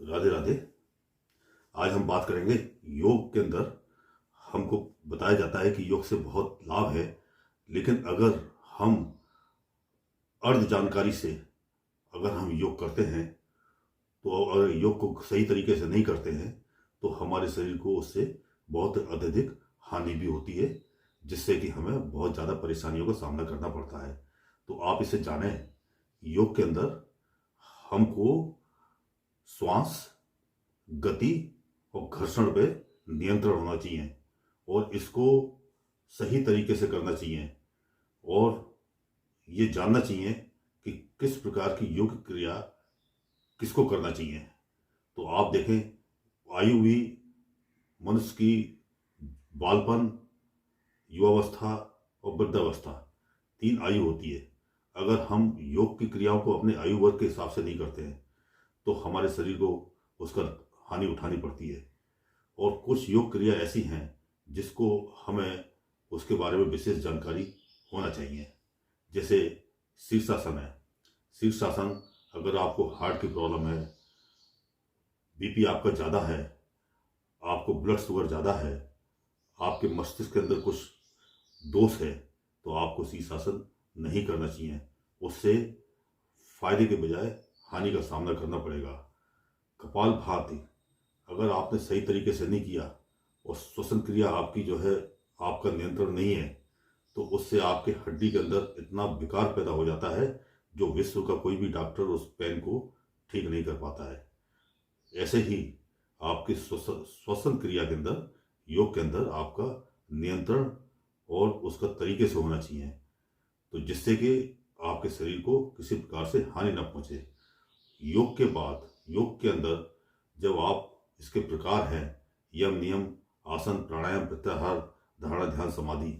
राधे राधे। आज हम बात करेंगे योग के अंदर। हमको बताया जाता है कि योग से बहुत लाभ है, लेकिन अगर हम अर्ध जानकारी से अगर हम योग करते हैं तो अगर योग को सही तरीके से नहीं करते हैं तो हमारे शरीर को उससे बहुत अत्यधिक हानि भी होती है, जिससे कि हमें बहुत ज़्यादा परेशानियों का सामना करना पड़ता है। तो आप इसे जानें, योग के अंदर हमको श्वास, गति और घर्षण पे नियंत्रण होना चाहिए और इसको सही तरीके से करना चाहिए और ये जानना चाहिए कि किस प्रकार की योग क्रिया किसको करना चाहिए। तो आप देखें, आयु भी मनुष्य की बालपन, युवावस्था और वृद्धावस्था, 3 आयु होती है। अगर हम योग की क्रियाओं को अपने आयु वर्ग के हिसाब से नहीं करते हैं तो हमारे शरीर को उसका हानि उठानी पड़ती है। और कुछ योग क्रिया ऐसी हैं जिसको हमें उसके बारे में विशेष जानकारी होना चाहिए। जैसे शीर्षासन है। शीर्षासन, अगर आपको हार्ट की प्रॉब्लम है, बीपी आपका ज़्यादा है, आपको ब्लड शुगर ज़्यादा है, आपके मस्तिष्क के अंदर कुछ दोष है, तो आपको शीर्षासन नहीं करना चाहिए। उससे फायदे के बजाय हानि का सामना करना पड़ेगा। कपालभाति, अगर आपने सही तरीके से नहीं किया और श्वसन क्रिया आपकी जो है आपका नियंत्रण नहीं है तो उससे आपके हड्डी के अंदर इतना विकार पैदा हो जाता है जो विश्व का कोई भी डॉक्टर उस पेन को ठीक नहीं कर पाता है। ऐसे ही आपकी श्वसन क्रिया के अंदर, योग के अंदर आपका नियंत्रण और उसका तरीके से होना चाहिए, तो जिससे कि आपके शरीर को किसी प्रकार से हानि न पहुंचे। योग के बाद, योग के अंदर जब आप इसके प्रकार हैं यम, नियम, आसन, प्राणायाम, प्रत्याहार, धारणा, ध्यान, समाधि,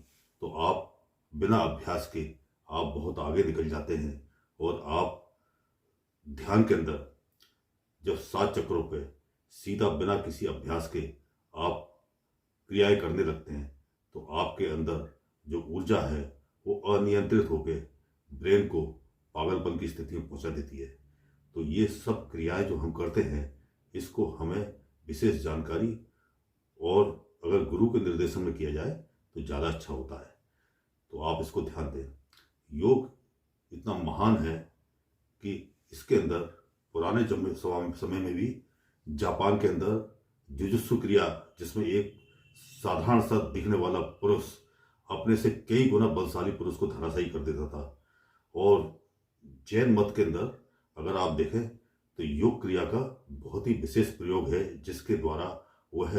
तो आप बिना अभ्यास के आप बहुत आगे निकल जाते हैं और आप ध्यान के अंदर जब 7 चक्रों पे सीधा बिना किसी अभ्यास के आप क्रियाएं करने लगते हैं तो आपके अंदर जो ऊर्जा है वो अनियंत्रित होकर ब्रेन को पागलपन की स्थिति में पहुंचा देती है। तो ये सब क्रियाएं जो हम करते हैं इसको हमें विशेष जानकारी और अगर गुरु के निर्देशन में किया जाए तो ज़्यादा अच्छा होता है। तो आप इसको ध्यान दें। योग इतना महान है कि इसके अंदर पुराने समय में भी जापान के अंदर जुजुत्सु क्रिया, जिसमें एक साधारण सा दिखने वाला पुरुष अपने से कई गुना बलशाली पुरुष को धराशायी कर देता था। और जैन मत के अंदर अगर आप देखें तो योग क्रिया का बहुत ही विशेष प्रयोग है, जिसके द्वारा वह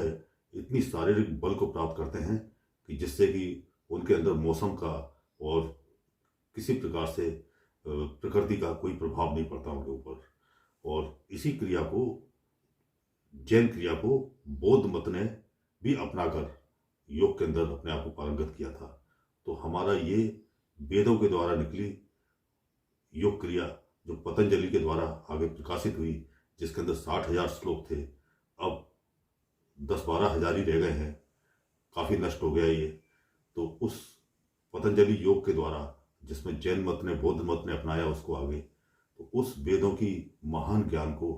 इतनी शारीरिक बल को प्राप्त करते हैं कि जिससे कि उनके अंदर मौसम का और किसी प्रकार से प्रकृति का कोई प्रभाव नहीं पड़ता उनके ऊपर। और इसी क्रिया को, जैन क्रिया को, बौद्ध मत ने भी अपनाकर योग के अंदर अपने आप को पारंगत किया था। तो हमारा ये वेदों के द्वारा निकली योग क्रिया जो पतंजलि के द्वारा आगे प्रकाशित हुई, जिसके अंदर 60,000 श्लोक थे, अब 10-12 हजार ही रह गए हैं, काफ़ी नष्ट हो गया ये। तो उस पतंजलि योग के द्वारा, जिसमें जैन मत ने, बौद्ध मत ने अपनाया उसको आगे, तो उस वेदों की महान ज्ञान को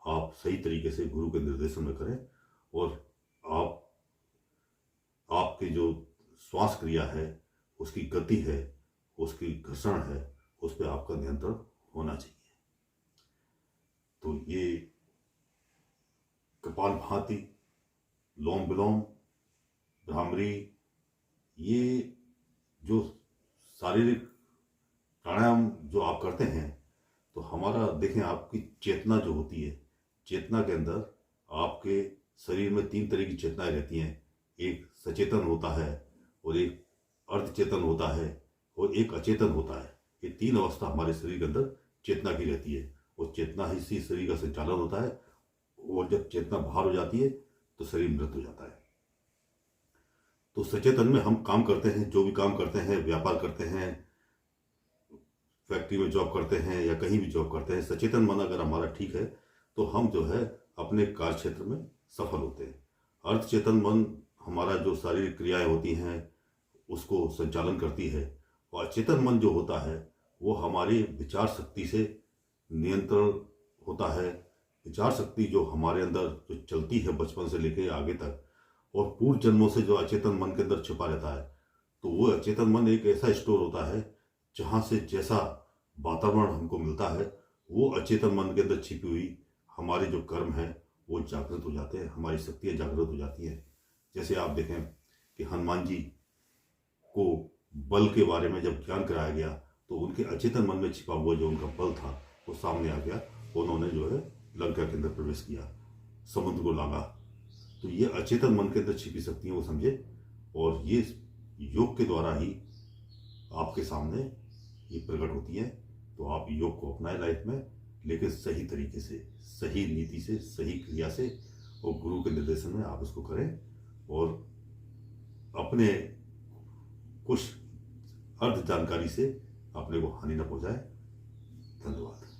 आप सही तरीके से गुरु के निर्देशन में करें और आपकी जो श्वास क्रिया है, उसकी गति है, उसकी घर्षण है, उस पर आपका नियंत्रण होना चाहिए। तो ये कपालभाति, लोम विलोम, भ्रामरी, ये जो शारीरिक प्राणायाम जो आप करते हैं तो हमारा देखें, आपकी चेतना जो होती है, चेतना के अंदर आपके शरीर में 3 तरह की चेतनाएं रहती हैं। एक सचेतन होता है और एक अर्धचेतन होता है और एक अचेतन होता है। ये 3 अवस्था हमारे शरीर के अंदर चेतना की रहती है और चेतना ही से शरीर का संचालन होता है। और जब चेतना बाहर हो जाती है तो शरीर मृत हो जाता है। तो सचेतन में हम काम करते हैं, जो भी काम करते हैं, व्यापार करते हैं, फैक्ट्री में जॉब करते हैं या कहीं भी जॉब करते हैं, सचेतन मन अगर हमारा ठीक है तो हम जो है अपने कार्य क्षेत्र में सफल होते हैं। अर्धचेतन मन हमारा जो शारीरिक क्रियाएं होती हैं उसको संचालन करती है और अचेतन मन जो होता है वो हमारी विचार शक्ति से नियंत्रण होता है विचार शक्ति जो हमारे अंदर जो चलती है बचपन से लेकर आगे तक, और पूर्व जन्मों से जो अचेतन मन के अंदर छिपा रहता है, तो वो अचेतन मन एक ऐसा स्टोर होता है जहाँ से जैसा वातावरण हमको मिलता है, वो अचेतन मन के अंदर छिपी हुई हमारे जो कर्म हैं वो जागृत हो जाते हैं, हमारी शक्तियाँ जागृत हो जाती हैं। जैसे आप देखें कि हनुमान जी को बल के बारे में जब ज्ञान कराया गया तो उनके अचेतन मन में छिपा हुआ जो उनका बल था वो सामने आ गया, उन्होंने जो है लंका के अंदर प्रवेश किया, समुद्र को लांगा। तो ये अचेतन मन के अंदर छिपी शक्तियाँ वो समझे, और ये योग के द्वारा ही आपके सामने ये प्रकट होती है। तो आप योग को अपनाएं लाइफ में, लेकिन सही तरीके से, सही नीति से, सही क्रिया से, और गुरु के निर्देशन में आप इसको करें, और अपने कुछ अर्ध जानकारी से अपने को हानि न पहुंचाए। धन्यवाद।